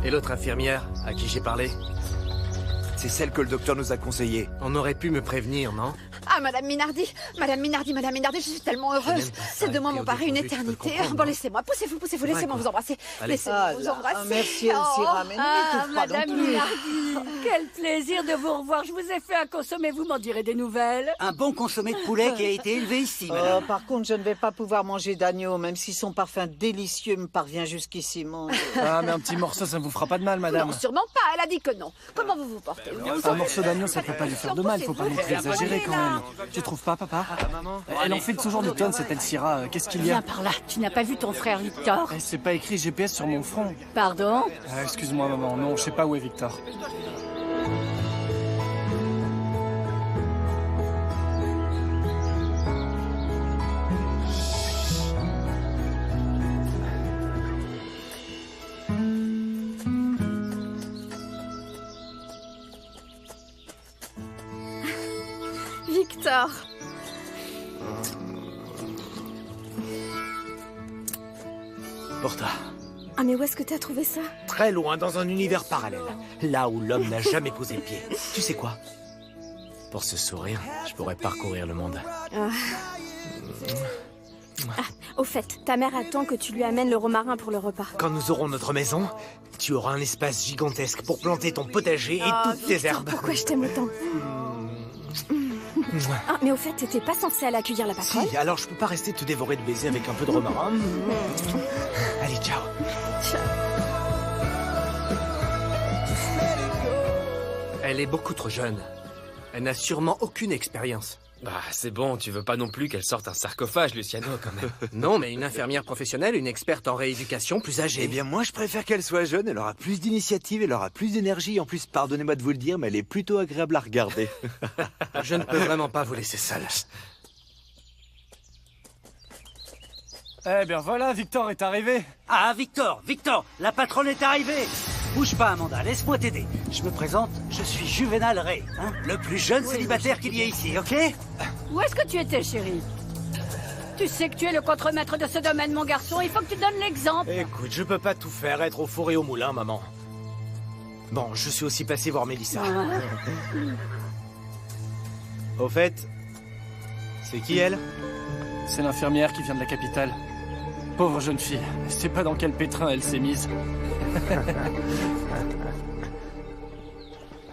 Et l'autre infirmière, à qui j'ai parlé? C'est celle que le docteur nous a conseillée. On aurait pu me prévenir, non? Ah, Madame Minardi, je suis tellement heureuse. Ces 2 mois m'ont paru une éternité. Bon, laissez-moi, poussez-vous, laissez-moi vous embrasser. Laissez-moi vous embrasser. Merci, Elcira, mais ne m'étouffe pas non Madame plus. Minardi, quel plaisir de vous revoir. Je vous ai fait un consommé, vous m'en direz des nouvelles. Un bon consommé de poulet qui a été élevé ici, madame. Par contre, je ne vais pas pouvoir manger d'agneau, même si son parfum délicieux me parvient jusqu'ici, mon Dieu. Ah, mais un petit morceau, ça ne vous fera pas de mal, madame. Non, sûrement pas, elle a dit que non. Comment vous vous portez? Un morceau d'agneau, ça peut pas lui faire de mal, faut pas non plus exagérer quand même. Tu trouves pas, papa? Elle en fait de ce genre de tonnes, cette Elcira. Qu'est-ce qu'il y a? Viens par là, tu n'as pas vu ton frère Victor? C'est pas écrit GPS sur mon front. Pardon? Excuse-moi, maman, non, je sais pas où est Victor. Victor. Pour toi. Ah, mais où est-ce que t'as trouvé ça? Très loin, dans un univers parallèle. Là où l'homme n'a jamais posé le pied. Tu sais quoi? Pour ce sourire, je pourrais parcourir le monde. Au fait, ta mère attend que tu lui amènes le romarin pour le repas. Quand nous aurons notre maison, tu auras un espace gigantesque pour planter ton potager et toutes tes herbes. Pourquoi je t'aime autant? Ah, mais au fait, t'étais pas censé aller accueillir la patronne? Si, alors je peux pas rester te dévorer de baisers avec un peu de romarin. Allez, ciao. Elle est beaucoup trop jeune. Elle n'a sûrement aucune expérience. Bah, c'est bon, tu veux pas non plus qu'elle sorte un sarcophage, Luciano, quand même. Non, mais une infirmière professionnelle, une experte en rééducation plus âgée. Eh bien, moi, je préfère qu'elle soit jeune. Elle aura plus d'initiative, elle aura plus d'énergie. En plus, pardonnez-moi de vous le dire, mais elle est plutôt agréable à regarder. Je ne peux vraiment pas vous laisser seul. Eh bien voilà, Victor est arrivé. Ah, Victor, la patronne est arrivée. Bouge pas, Amanda, laisse-moi t'aider. Je me présente, je suis Juvenal Ray, hein, le plus jeune célibataire qu'il y ait ici, ok? Où est-ce que tu étais, chérie? Tu sais que tu es le contremaître de ce domaine, mon garçon. Il faut que tu donnes l'exemple. Écoute, je peux pas tout faire, être au four et au moulin, maman. Bon, je suis aussi passé voir Mélissa. Au fait, c'est qui elle? C'est l'infirmière qui vient de la capitale. Pauvre jeune fille, je sais pas dans quel pétrin elle s'est mise.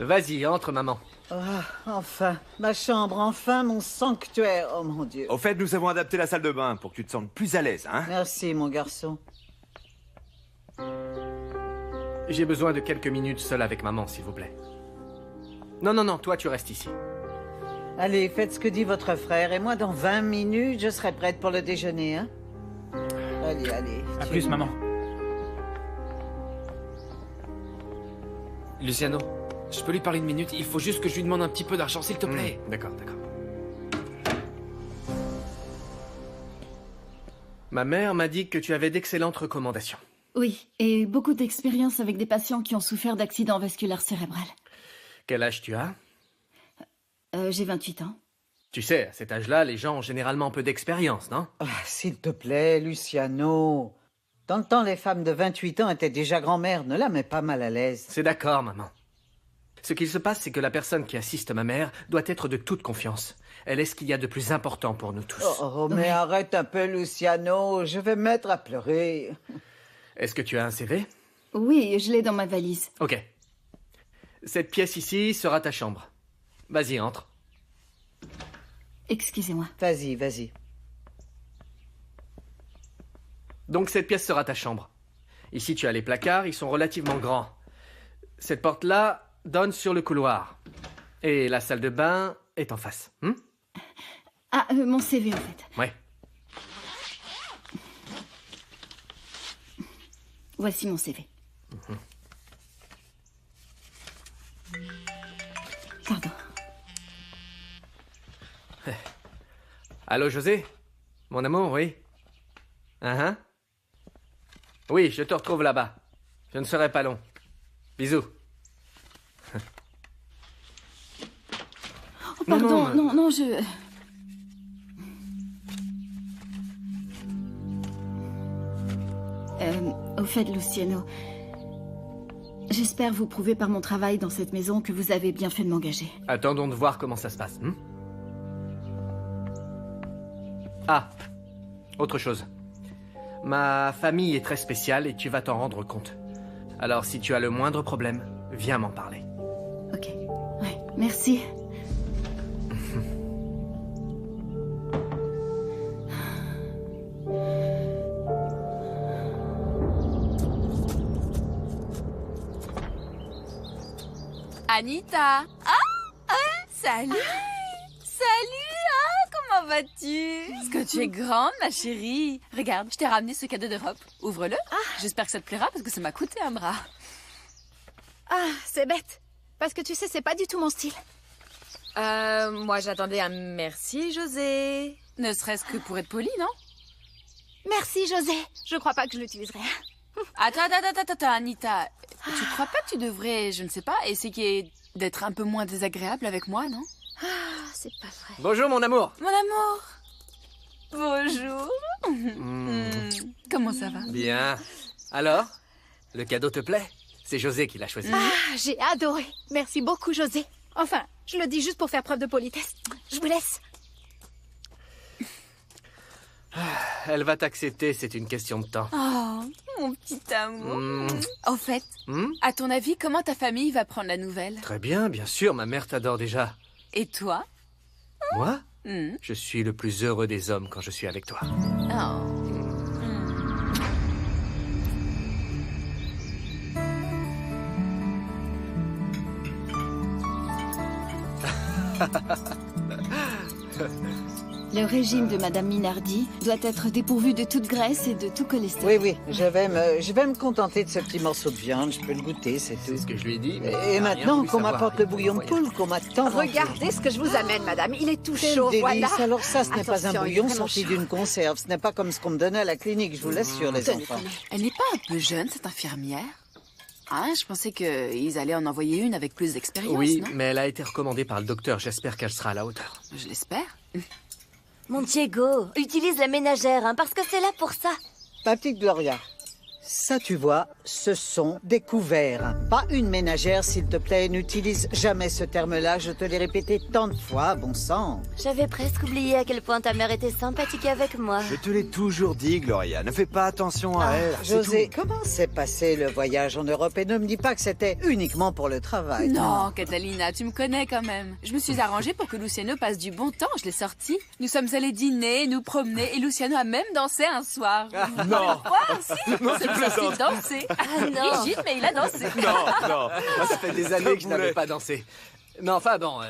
Vas-y, entre, maman. Ah, enfin, ma chambre, enfin mon sanctuaire, oh mon Dieu. Au fait, nous avons adapté la salle de bain pour que tu te sentes plus à l'aise, hein? Merci, mon garçon. J'ai besoin de quelques minutes seul avec maman, s'il vous plaît. Non, toi, tu restes ici. Allez, faites ce que dit votre frère, et moi, dans 20 minutes, je serai prête pour le déjeuner, hein? Allez. À plus, maman. Luciano, je peux lui parler une minute? Il faut juste que je lui demande un petit peu d'argent, s'il te plaît. D'accord. Ma mère m'a dit que tu avais d'excellentes recommandations. Oui, et beaucoup d'expérience avec des patients qui ont souffert d'accidents vasculaires cérébrales. Quel âge tu as? J'ai 28 ans. Tu sais, à cet âge-là, les gens ont généralement peu d'expérience, non? Ah, s'il te plaît, Luciano. Dans le temps, les femmes de 28 ans étaient déjà grand-mères. Ne la mets pas mal à l'aise. C'est d'accord, maman. Ce qu'il se passe, c'est que la personne qui assiste ma mère doit être de toute confiance. Elle est ce qu'il y a de plus important pour nous tous. Oh, mais arrête un peu, Luciano. Je vais me mettre à pleurer. Est-ce que tu as un CV? Oui, je l'ai dans ma valise. Ok. Cette pièce ici sera ta chambre. Vas-y, entre. Excusez-moi. Vas-y. Donc cette pièce sera ta chambre. Ici, tu as les placards, ils sont relativement grands. Cette porte-là donne sur le couloir. Et la salle de bain est en face. Mon CV, en fait. Ouais. Voici mon CV. Pardon. Allô, José? Mon amour, oui? Oui, je te retrouve là-bas. Je ne serai pas long. Bisous. Oh, pardon, non, je... Au fait, Luciano, J'espère vous prouver par mon travail dans cette maison que vous avez bien fait de m'engager. Attendons de voir comment ça se passe. Ah, autre chose. Ma famille est très spéciale et tu vas t'en rendre compte. Alors si tu as le moindre problème, viens m'en parler. Ok. Ouais, merci. Anita. Salut. Salut, comment vas-tu? Est-ce que tu es grande, ma chérie? Regarde, je t'ai ramené ce cadeau d'Europe. Ouvre-le. J'espère que ça te plaira parce que ça m'a coûté un bras. Ah, c'est bête. Parce que tu sais, c'est pas du tout mon style. Moi j'attendais un merci, José. Ne serait-ce que pour être poli, non? Merci, José. Je crois pas que je l'utiliserai. Attends, Anita. Tu crois pas que tu devrais, je ne sais pas, essayer d'être un peu moins désagréable avec moi, non? Ah, c'est pas vrai. Bonjour mon amour. Mon amour. Bonjour. Comment ça va? Bien. Alors, le cadeau te plaît? C'est José qui l'a choisi. Ah, j'ai adoré. Merci beaucoup, José. Enfin, je le dis juste pour faire preuve de politesse. Je vous laisse. Elle va t'accepter, c'est une question de temps. Oh, mon petit amour. Au fait, à ton avis, comment ta famille va prendre la nouvelle? Très bien, bien sûr, ma mère t'adore déjà. Et toi? Moi? Je suis le plus heureux des hommes quand je suis avec toi. Oh. Le régime de Madame Minardi doit être dépourvu de toute graisse et de tout cholestérol. Oui, je vais me contenter de ce petit morceau de viande. Je peux le goûter, c'est tout. C'est ce que je lui ai dit. Et maintenant qu'on m'apporte le bouillon de poule, qu'on m'a tant vanté. Regardez ce que je vous amène, madame. Il est tout Quel chaud, délice. voilà. Alors ça, ce n'est pas un Attention, il est bouillon vraiment sorti chaud. d'une conserve. Ce n'est pas comme ce qu'on me donnait à la clinique, je vous l'assure, les enfants. Elle n'est pas un peu jeune, cette infirmière? Ah, je pensais qu'ils allaient en envoyer une avec plus d'expérience, Oui, non? mais elle a été recommandée par le docteur. J'espère qu'elle sera à la hauteur. Je l'espère. Mon Diego, utilise la ménagère, parce que c'est là pour ça. Ma petite Gloria, ça tu vois, ce sont des couverts. Pas une ménagère, s'il te plaît. N'utilise jamais ce terme-là. Je te l'ai répété tant de fois, bon sang. J'avais presque oublié à quel point ta mère était sympathique avec moi. Je te l'ai toujours dit, Gloria. Ne fais pas attention à elle. c'est José, tout. comment s'est passé le voyage en Europe? Et ne me dis pas que c'était uniquement pour le travail. Non, Catalina, tu me connais quand même. Je me suis arrangée pour que Luciano passe du bon temps, je l'ai sorti. Nous sommes allés dîner, nous promener, et Luciano a même dansé un soir. Non. Quoi aussi? Non, tu C'est plaisantes. dansé. Ah non. Rigide, mais il a dansé. Non. Ça fait des années que je n'avais pas dansé. Mais enfin bon,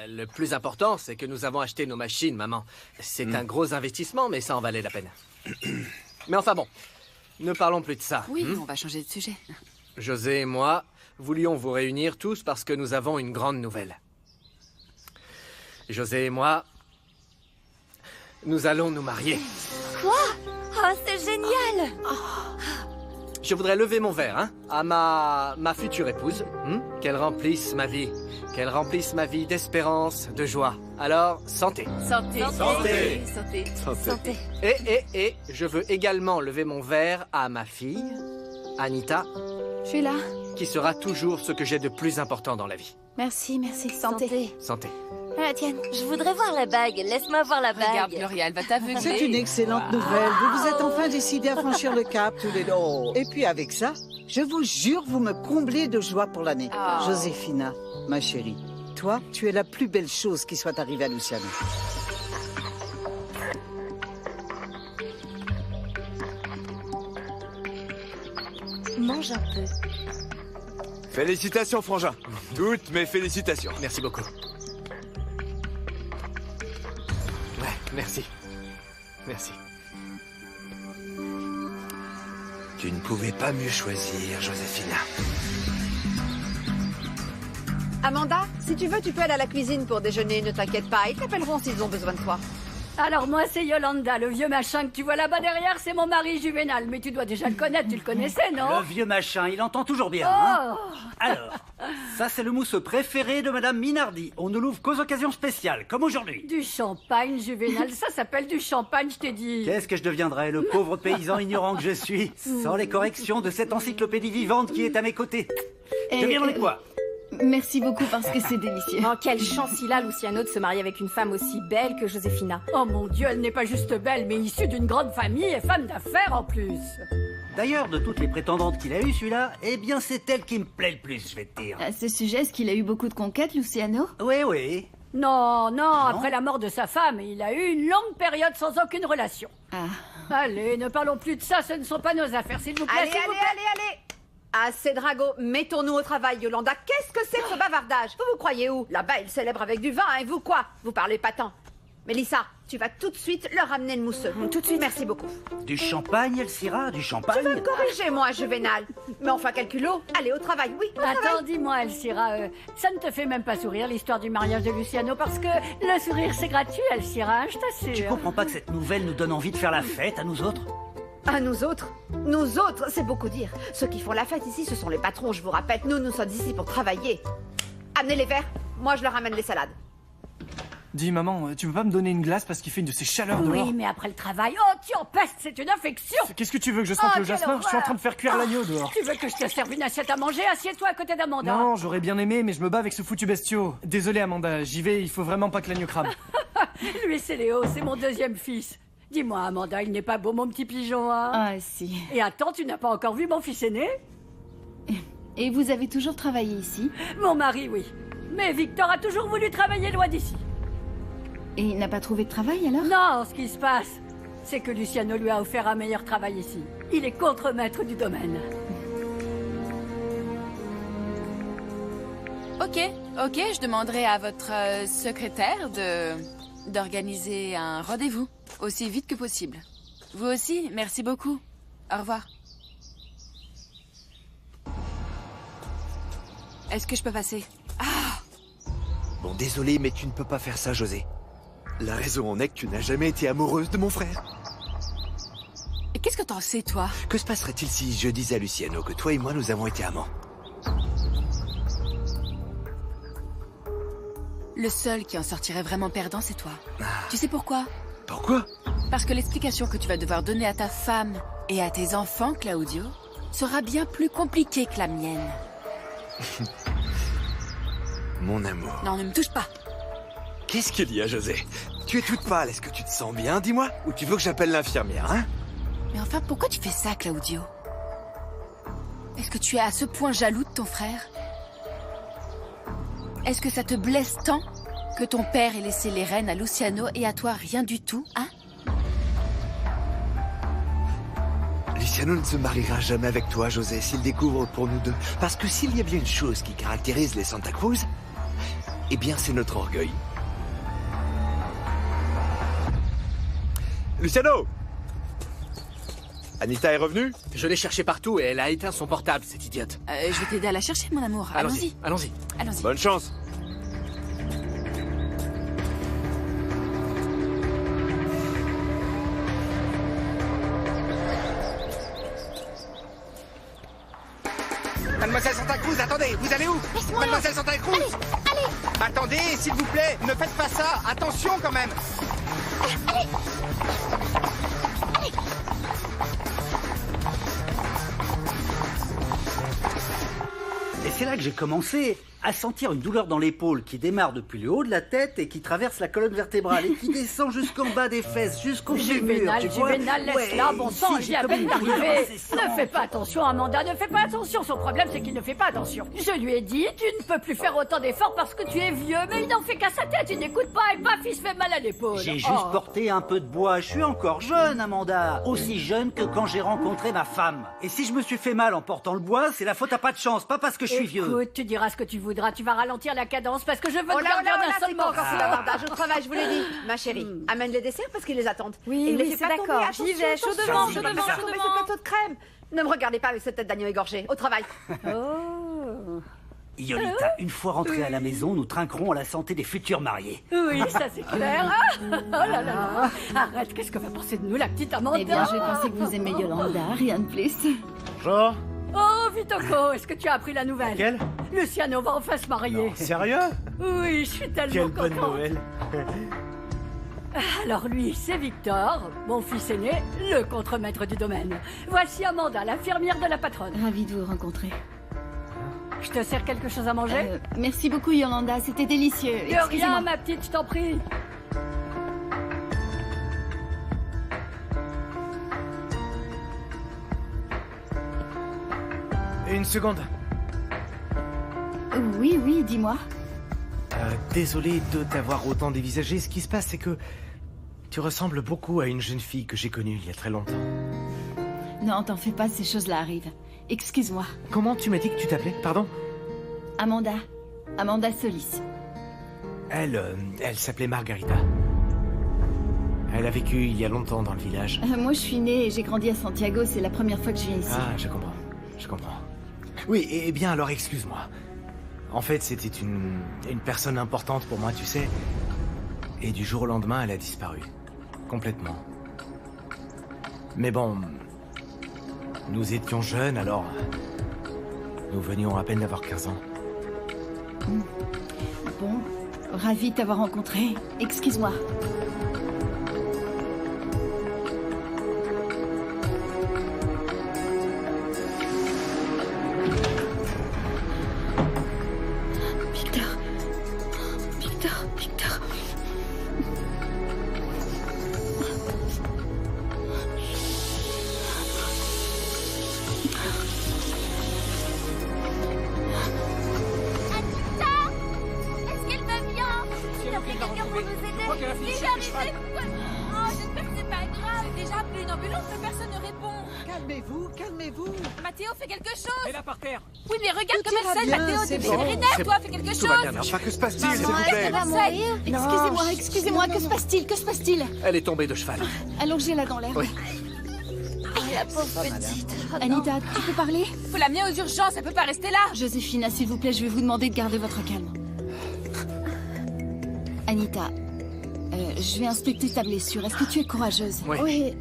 le plus important, c'est que nous avons acheté nos machines, maman. C'est un gros investissement, mais ça en valait la peine. Mais enfin bon, ne parlons plus de ça. Oui, on va changer de sujet. José et moi voulions vous réunir tous parce que nous avons une grande nouvelle. José et moi, nous allons nous marier. Quoi? Oh, c'est génial! Je voudrais lever mon verre à ma future épouse. Qu'elle remplisse ma vie. Qu'elle remplisse ma vie d'espérance, de joie. Alors, santé. Santé. Santé. Santé. Santé. Et je veux également lever mon verre à ma fille, Anita, Je suis là. qui sera toujours ce que j'ai de plus important dans la vie. Merci. Santé. Santé. Ah, tienne. Je voudrais voir la bague. Laisse-moi voir la bague. Regarde, Gloria, elle va t'aveugler. C'est une excellente nouvelle. Vous vous êtes enfin décidés à franchir le cap tous les deux. Oh. Et puis avec ça, je vous jure, vous me comblez de joie pour l'année. Oh. Joséphina, ma chérie, toi, tu es la plus belle chose qui soit arrivée à Luciano. Mange un peu. Félicitations, frangin. Toutes mes félicitations. Merci beaucoup. Ouais, merci. Merci. Tu ne pouvais pas mieux choisir, Joséphina. Amanda, si tu veux, tu peux aller à la cuisine pour déjeuner. Ne t'inquiète pas, ils t'appelleront s'ils ont besoin de toi. Alors moi, c'est Yolanda, le vieux machin que tu vois là-bas derrière, c'est mon mari Juvénal. Mais tu dois déjà le connaître, tu le connaissais, non? Le vieux machin, il entend toujours bien. Hein. Alors, ça c'est le mousseux préféré de Madame Minardi. On ne l'ouvre qu'aux occasions spéciales, comme aujourd'hui. Du champagne, Juvénal, ça s'appelle du champagne, je t'ai dit. Qu'est-ce que je deviendrais, le pauvre paysan ignorant que je suis, sans les corrections de cette encyclopédie vivante qui est à mes côtés. Je deviendrais quoi? Merci beaucoup parce que c'est délicieux. Oh, quelle chance il a, Luciano, de se marier avec une femme aussi belle que Josefina. Oh mon Dieu, elle n'est pas juste belle, mais issue d'une grande famille et femme d'affaires en plus. D'ailleurs, de toutes les prétendantes qu'il a eues, celui-là, eh bien c'est elle qui me plaît le plus, je vais te dire. À ce sujet, est-ce qu'il a eu beaucoup de conquêtes, Luciano? Oui, oui. Non, après la mort de sa femme, il a eu une longue période sans aucune relation. Allez, ne parlons plus de ça, ce ne sont pas nos affaires, s'il vous plaît. Allez. Assez drago, mettons-nous au travail, Yolanda. Qu'est-ce que c'est que ce bavardage? Vous croyez où? Là-bas, ils célèbrent avec du vin, et vous quoi? Vous parlez pas tant. Mélissa, tu vas tout de suite leur ramener le mousseux. Tout de suite. Merci beaucoup. Du champagne, Elcira, du champagne. Tu vas me corriger, moi, Juvénal. Mais enfin, quel culot. Allez, au travail, oui, au travail. Attends, dis-moi, Elcira, ça ne te fait même pas sourire, l'histoire du mariage de Luciano, parce que le sourire, c'est gratuit, Elcira, je t'assure. Tu comprends pas que cette nouvelle nous donne envie de faire la fête à nous autres? À nous autres? Nous autres, c'est beaucoup dire. Ceux qui font la fête ici, ce sont les patrons, je vous rappelle. Nous sommes ici pour travailler. Amenez les verres, moi je leur ramène les salades. Dis, maman, tu peux pas me donner une glace parce qu'il fait une de ces chaleurs dehors? Oui, mais après le travail, oh, tu empestes, c'est une infection. Qu'est-ce que tu veux, que je sente le jasmin? Je suis en train de faire cuire l'agneau dehors. Tu veux que je te serve une assiette à manger? Assieds-toi à côté d'Amanda. Non, j'aurais bien aimé, mais je me bats avec ce foutu bestiau. Désolé, Amanda, j'y vais, il faut vraiment pas que l'agneau crame. Lui, c'est Léo, c'est mon deuxième fils. Dis-moi, Amanda, il n'est pas beau, mon petit pigeon, hein? Ah, si. Et attends, tu n'as pas encore vu mon fils aîné? Et vous avez toujours travaillé ici? Mon mari, oui. Mais Victor a toujours voulu travailler loin d'ici. Et il n'a pas trouvé de travail, alors? Non, ce qui se passe, c'est que Luciano lui a offert un meilleur travail ici. Il est contremaître du domaine. Ok, je demanderai à votre secrétaire d'organiser un rendez-vous aussi vite que possible. Vous aussi, merci beaucoup. Au revoir. Est-ce que je peux passer? Bon, désolé, mais tu ne peux pas faire ça, José. La raison en est que tu n'as jamais été amoureuse de mon frère. Et qu'est-ce que t'en sais, toi? Que se passerait-il si je disais à Luciano que toi et moi, nous avons été amants? Le seul qui en sortirait vraiment perdant, c'est toi. Tu sais pourquoi? Pourquoi? Parce que l'explication que tu vas devoir donner à ta femme et à tes enfants, Claudio, sera bien plus compliquée que la mienne. Mon amour. Non, ne me touche pas. Qu'est-ce qu'il y a, José? Tu es toute pâle, est-ce que tu te sens bien, dis-moi? Ou tu veux que j'appelle l'infirmière, hein? Mais enfin, pourquoi tu fais ça, Claudio? Est-ce que tu es à ce point jaloux de ton frère? Est-ce que ça te blesse tant que ton père ait laissé les rênes à Luciano et à toi rien du tout, hein? Luciano ne se mariera jamais avec toi, José, s'il découvre pour nous deux. Parce que s'il y a bien une chose qui caractérise les Santa Cruz, eh bien c'est notre orgueil. Luciano! Anita est revenue? Je l'ai cherchée partout et elle a éteint son portable, cette idiote. Je vais t'aider à la chercher, mon amour. Allons-y. Allons-y. Allons-y. Bonne chance. Mademoiselle Santa Cruz, attendez, vous allez où? Mademoiselle Santa Cruz! Allez! Attendez, s'il vous plaît, ne faites pas ça! Attention quand même! Allez! Et c'est là que j'ai commencé à sentir une douleur dans l'épaule qui démarre depuis le haut de la tête et qui traverse la colonne vertébrale et qui descend jusqu'en bas des fesses, jusqu'au fémur. Juvénal, laisse-la, bon sang, il vient à peine d'arriver. Ne fais pas attention, Amanda, ne fais pas attention. Son problème, c'est qu'il ne fait pas attention. Je lui ai dit, tu ne peux plus faire autant d'efforts parce que tu es vieux, mais il n'en fait qu'à sa tête, il n'écoute pas et paf, il se fait mal à l'épaule. J'ai juste porté un peu de bois, je suis encore jeune, Amanda. Aussi jeune que quand j'ai rencontré ma femme. Et si je me suis fait mal en portant le bois, c'est la faute à pas de chance, pas parce que je suis vieux. Écoute, tu diras ce que tu voudras, tu vas ralentir la cadence parce que je veux te garder d'un seul morceau. C'est bavardage au travail, je vous l'ai dit. Ma chérie, amène les desserts parce qu'ils les attendent. Oui, c'est d'accord. J'y vais, chaud devant. Ce plateau de crème. Ne me regardez pas avec cette tête d'agneau égorgé. Au travail. Oh. Yolita, une fois rentrés à la maison, nous trinquerons à la santé des futurs mariés. Oui, ça c'est clair. Ah, oh là là. Arrête, qu'est-ce que va penser de nous la petite Amanda? Eh bien, je pensais que vous aimez Yolanda, rien de plus. Bonjour. Oh, Vitoko, est-ce que tu as appris la nouvelle? Quelle? Luciano va enfin se marier. Non, sérieux? Oui, je suis tellement Quelle contente. bonne nouvelle. Alors lui, c'est Victor, mon fils aîné, le contremaître du domaine. Voici Amanda, l'infirmière de la patronne. Ravie de vous rencontrer. Je te sers quelque chose à manger? Merci beaucoup, Yolanda, c'était délicieux. De rien, ma petite, je t'en prie. Une seconde. Oui, oui, dis-moi. Désolé de t'avoir autant dévisagé. Ce qui se passe, c'est que tu ressembles beaucoup à une jeune fille que j'ai connue il y a très longtemps. Non, t'en fais pas, ces choses-là arrivent. Excuse-moi. Comment tu m'as dit que tu t'appelais? Pardon? Amanda. Amanda Solis. Elle s'appelait Margarita. Elle a vécu il y a longtemps dans le village. Moi, je suis née et j'ai grandi à Santiago, c'est la première fois que je viens ici. Ah, je comprends. Je comprends. Oui, eh bien alors excuse-moi. En fait, c'était une personne importante pour moi, tu sais. Et du jour au lendemain, elle a disparu. Complètement. Mais bon... Nous étions jeunes, alors... Nous venions à peine d'avoir 15 ans. Bon, ravie de t'avoir rencontré. Excuse-moi. Victor. Est-ce qu'elle va bien? Il y a quelqu'un pour nous aider. Déjà arrivé? Oh, j'espère que c'est pas grave. J'ai déjà appelé une ambulance, mais personne ne répond. Calmez-vous. Mathéo, fais quelque chose. Elle est là par terre. Oui, mais regarde Tout comme ira elle bien, saigne, Mathéo. c'est T'es bon. vétérinaire, toi, fais quelque Tout va chose. bien, merci. Enfin, que se passe-t-il, s'il vous Maman, plaît? elle va mourir. Excusez-moi, que se passe-t-il? Que se passe-t-il? Elle est tombée de cheval. Allongez-la dans l'herbe. Oui. Oh, la pauvre petite. Anita, tu peux parler? Faut l'amener aux urgences, elle peut pas rester là. Joséphine, s'il vous plaît, je vais vous demander de garder votre calme. Anita, je vais inspecter ta blessure. Est-ce que tu es courageuse? Oui.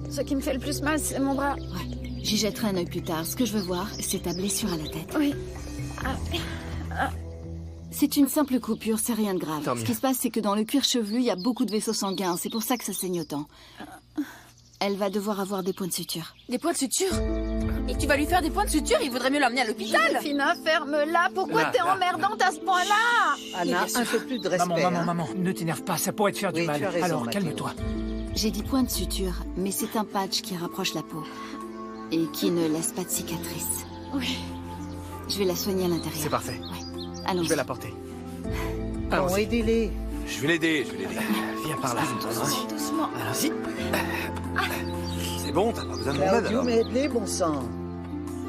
Ce qui me fait le plus mal, c'est mon bras. Ouais. J'y jetterai un œil plus tard. Ce que je veux voir, c'est ta blessure à la tête. Oui. C'est une simple coupure, c'est rien de grave. Tant Ce mieux. qui se passe, c'est que dans le cuir chevelu, il y a beaucoup de vaisseaux sanguins. C'est pour ça que ça saigne autant. Elle va devoir avoir des points de suture. Des points de suture? Et tu vas lui faire des points de suture? Il vaudrait mieux l'emmener à l'hôpital. Fina, ferme-la. Pourquoi Là, t'es là. emmerdante à ce point-là? Anna, un peu plus de respect. Maman, ne t'énerve pas, ça pourrait te faire du Oui, mal. tu as raison, Alors, Mathéo. calme-toi. J'ai dit point de suture, mais c'est un patch qui rapproche la peau. Et qui ne laisse pas de cicatrice. Oui. Je vais la soigner à l'intérieur. C'est parfait. Ouais. Allons-y. Je vais la porter. Bon, Allons-y. aidez-les. Je vais l'aider. Viens par là. Doucement. Allons-y. C'est bon, t'as pas besoin de mon aide Claudio, alors. mais aide-les, bon sang.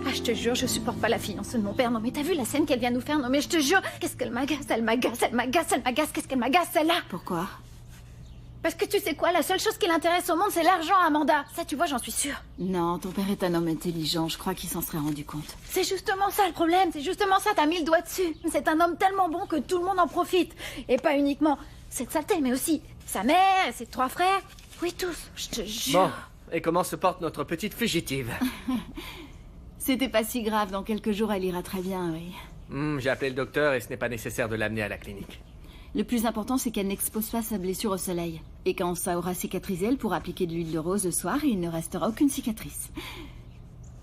Ah, je te jure, je supporte pas la fiancée de mon père. Non, mais t'as vu la scène qu'elle vient nous faire? Non, mais je te jure, qu'est-ce qu'elle m'agace? Qu'est-ce qu'elle m'agace, celle-là? Pourquoi? Parce que tu sais quoi, la seule chose qui l'intéresse au monde, c'est l'argent, Amanda. Ça, tu vois, j'en suis sûre. Non, ton père est un homme intelligent. Je crois qu'il s'en serait rendu compte. C'est justement ça le problème, c'est justement ça, t'as mis le doigt dessus. C'est un homme tellement bon que tout le monde en profite. Et pas uniquement cette saleté, mais aussi sa mère et ses 3 frères. Oui, tous, je te jure. Bon, et comment se porte notre petite fugitive? C'était pas si grave. Dans quelques jours, elle ira très bien, oui. J'ai appelé le docteur et ce n'est pas nécessaire de l'amener à la clinique. Le plus important, c'est qu'elle n'expose pas sa blessure au soleil. Et quand ça aura cicatrisé, elle pourra appliquer de l'huile de rose le soir et il ne restera aucune cicatrice.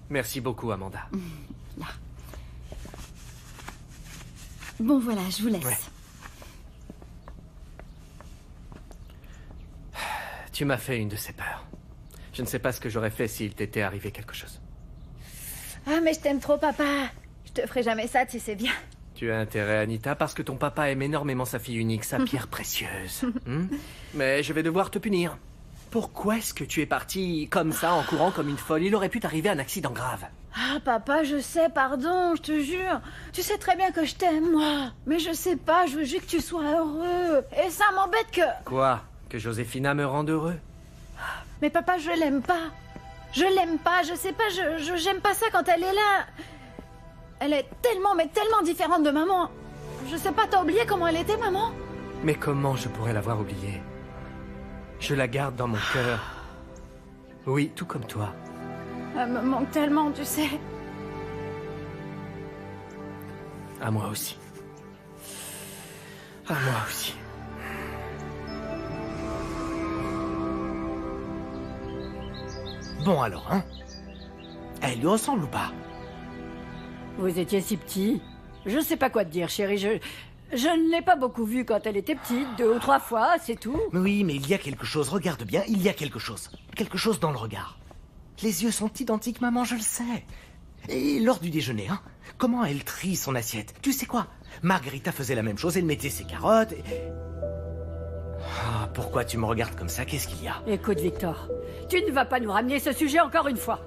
Merci beaucoup, Amanda. Là. Bon, voilà, je vous laisse. Ouais. Tu m'as fait une de ces peurs. Je ne sais pas ce que j'aurais fait s'il t'était arrivé quelque chose. Ah, mais je t'aime trop, papa. Je te ferai jamais ça, tu sais bien. Tu as intérêt, Anita, parce que ton papa aime énormément sa fille unique, sa pierre précieuse. Mais je vais devoir te punir. Pourquoi est-ce que tu es partie comme ça, en courant comme une folle? Il aurait pu t'arriver un accident grave. Ah, papa, je sais, pardon, je te jure. Tu sais très bien que je t'aime, moi. Mais je sais pas, je veux juste que tu sois heureux. Et ça m'embête que... Quoi? Que Joséphina me rende heureux? Mais papa, je l'aime pas. Je l'aime pas, je sais pas, j'aime pas ça quand elle est là. Elle est tellement, mais tellement différente de maman. Je sais pas, t'as oublié comment elle était, maman? Mais comment je pourrais l'avoir oubliée? Je la garde dans mon cœur. Oui, tout comme toi. Elle me manque tellement, tu sais. À moi aussi. À moi aussi. Bon alors, hein? Elle lui ressemble ou pas? Vous étiez si petit. Je sais pas quoi te dire, chérie. Je ne l'ai pas beaucoup vue quand elle était petite, 2 ou 3 fois, c'est tout. Oui, mais il y a quelque chose, regarde bien, il y a quelque chose. Quelque chose dans le regard. Les yeux sont identiques, maman, je le sais. Et lors du déjeuner, hein? Comment elle trie son assiette? Tu sais quoi? Margarita faisait la même chose, elle mettait ses carottes et... Ah, pourquoi tu me regardes comme ça? Qu'est-ce qu'il y a? Écoute, Victor, tu ne vas pas nous ramener ce sujet encore une fois.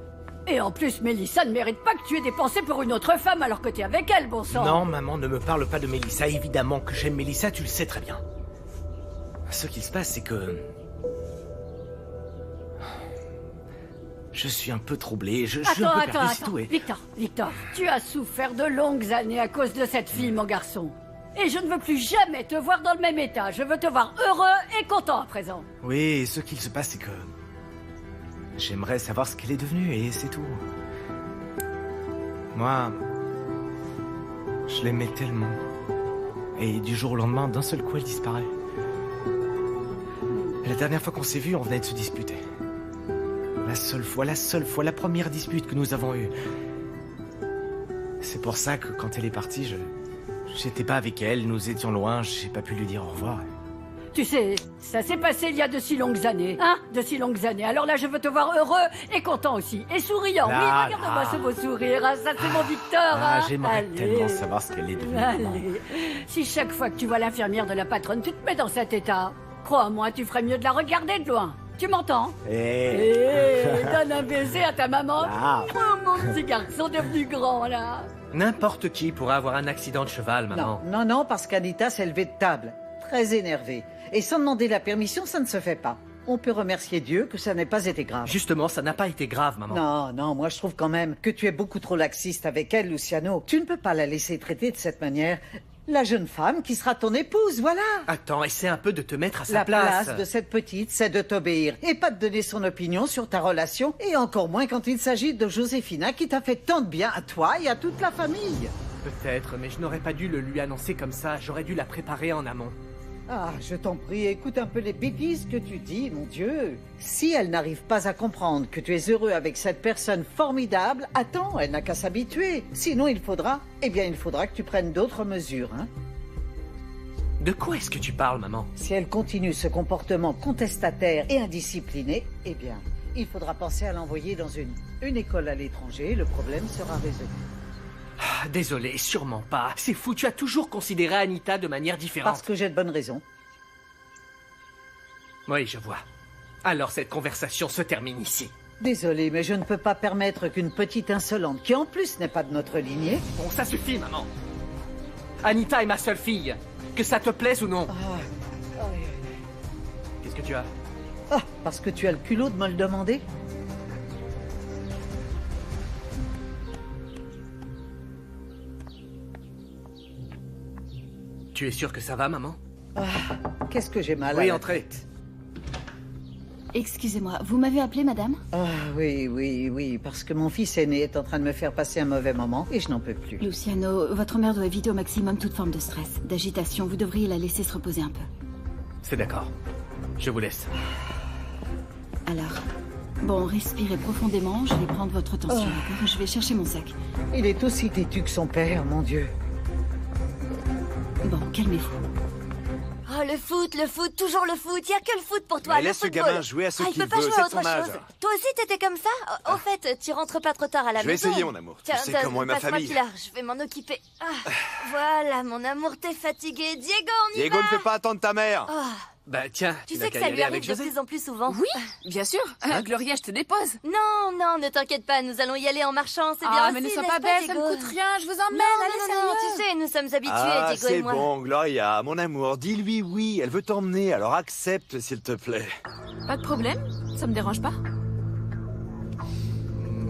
Et en plus, Mélissa ne mérite pas que tu aies des pensées pour une autre femme alors que tu es avec elle, bon sang. Non, maman, ne me parle pas de Mélissa. Évidemment que j'aime Mélissa, tu le sais très bien. Ce qu'il se passe, c'est que... Je suis un peu troublé, je suis un peu perdu, c'est tout. Victor, tu as souffert de longues années à cause de cette fille, mon garçon. Et je ne veux plus jamais te voir dans le même état. Je veux te voir heureux et content à présent. Oui, ce qu'il se passe, c'est que... J'aimerais savoir ce qu'elle est devenue, et c'est tout. Moi... Je l'aimais tellement. Et du jour au lendemain, d'un seul coup, elle disparaît. La dernière fois qu'on s'est vus, on venait de se disputer. La seule fois, la première dispute que nous avons eue. C'est pour ça que quand elle est partie, j'étais pas avec elle, nous étions loin, j'ai pas pu lui dire au revoir. Tu sais, ça s'est passé il y a de si longues années. Hein? De si longues années. Alors là, je veux te voir heureux et content aussi. Et souriant. Oui, regarde-moi ce beau sourire. Ah, ça, c'est mon Victor. J'aimerais tellement savoir ce qu'elle est devenue. Allez. Si chaque fois que tu vois l'infirmière de la patronne, tu te mets dans cet état, crois-moi, tu ferais mieux de la regarder de loin. Tu m'entends? Donne un baiser à ta maman. Oh, mon petit garçon devenu grand, là. N'importe qui pourrait avoir un accident de cheval, maman. Non, parce qu'Anita s'est levée de table, très énervée. Et sans demander la permission, ça ne se fait pas. On peut remercier Dieu que ça n'ait pas été grave. Justement, ça n'a pas été grave, maman. Non, moi je trouve quand même que tu es beaucoup trop laxiste avec elle, Luciano. Tu ne peux pas la laisser traiter de cette manière. La jeune femme qui sera ton épouse, voilà. Attends, essaie un peu de te mettre à sa place. La place de cette petite, c'est de t'obéir et pas de donner son opinion sur ta relation, et encore moins quand il s'agit de Josefina qui t'a fait tant de bien à toi et à toute la famille. Peut-être, mais je n'aurais pas dû le lui annoncer comme ça. J'aurais dû la préparer en amont. Ah, je t'en prie, écoute un peu les bêtises que tu dis, mon Dieu. Si elle n'arrive pas à comprendre que tu es heureux avec cette personne formidable, attends, elle n'a qu'à s'habituer. Sinon, il faudra que tu prennes d'autres mesures, hein. De quoi est-ce que tu parles, maman? Si elle continue ce comportement contestataire et indiscipliné, eh bien, il faudra penser à l'envoyer dans une école à l'étranger, le problème sera résolu. Ah, désolé, sûrement pas. C'est fou, tu as toujours considéré Anita de manière différente. Parce que j'ai de bonnes raisons. Oui, je vois. Alors cette conversation se termine ici. Désolé, mais je ne peux pas permettre qu'une petite insolente, qui en plus n'est pas de notre lignée... Bon, ça suffit, maman. Anita est ma seule fille. Que ça te plaise ou non. Qu'est-ce que tu as? Ah, parce que tu as le culot de me le demander? Tu es sûre que ça va, maman? Ah, qu'est-ce que j'ai mal à Oui, la entrez. tête. Excusez-moi, vous m'avez appelé, madame? Ah, oui, parce que mon fils aîné est en train de me faire passer un mauvais moment et je n'en peux plus. Luciano, votre mère doit éviter au maximum toute forme de stress, d'agitation. Vous devriez la laisser se reposer un peu. C'est d'accord. Je vous laisse. Alors, bon, respirez profondément. Je vais prendre votre tension, d'accord? Je vais chercher mon sac. Il est aussi têtu que son père, mon Dieu. Bon, calmez-vous. Oh, le foot, toujours le foot. Il n'y a que le foot pour toi. Mais le laisse ce football. gamin jouer à ce il qu'il peut pas veut, jouer c'est à de autre son âge. chose. Toi aussi, t'étais comme ça? Au fait, tu rentres pas trop tard à la Je vais maison. essayer, mon amour. Tu Tiens, sais comment est ma passe-moi famille. Pilar, je vais m'en occuper. Ah, voilà, mon amour, t'es fatigué. Diego, on y Diego, va. ne fais pas attendre ta mère. Ah, Bah tiens, tu n'as sais que qu'à ça y lui aller arrive avec de José. plus en plus souvent. Oui, bien sûr. Gloria, je te dépose. Non, ne t'inquiète pas, nous allons y aller en marchant, c'est bien mais ne aussi, sois n'est-ce pas bête, ça Diego? me coûte rien. Je vous emmène, Non, tu sais, nous sommes habitués, Ah, Diego et c'est moi. bon, Gloria, mon amour. Dis-lui oui, elle veut t'emmener, alors accepte, s'il te plaît. Pas de problème, ça me dérange pas.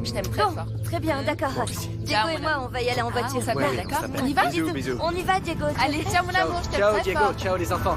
Je t'aime très fort. Très bien, d'accord. Diego et moi, on va y aller en voiture. On s'appelle, d'accord? On y va? On y va, Diego. Allez, ciao mon amour, je t'aime Ciao, très Diego. fort. Ciao, les enfants.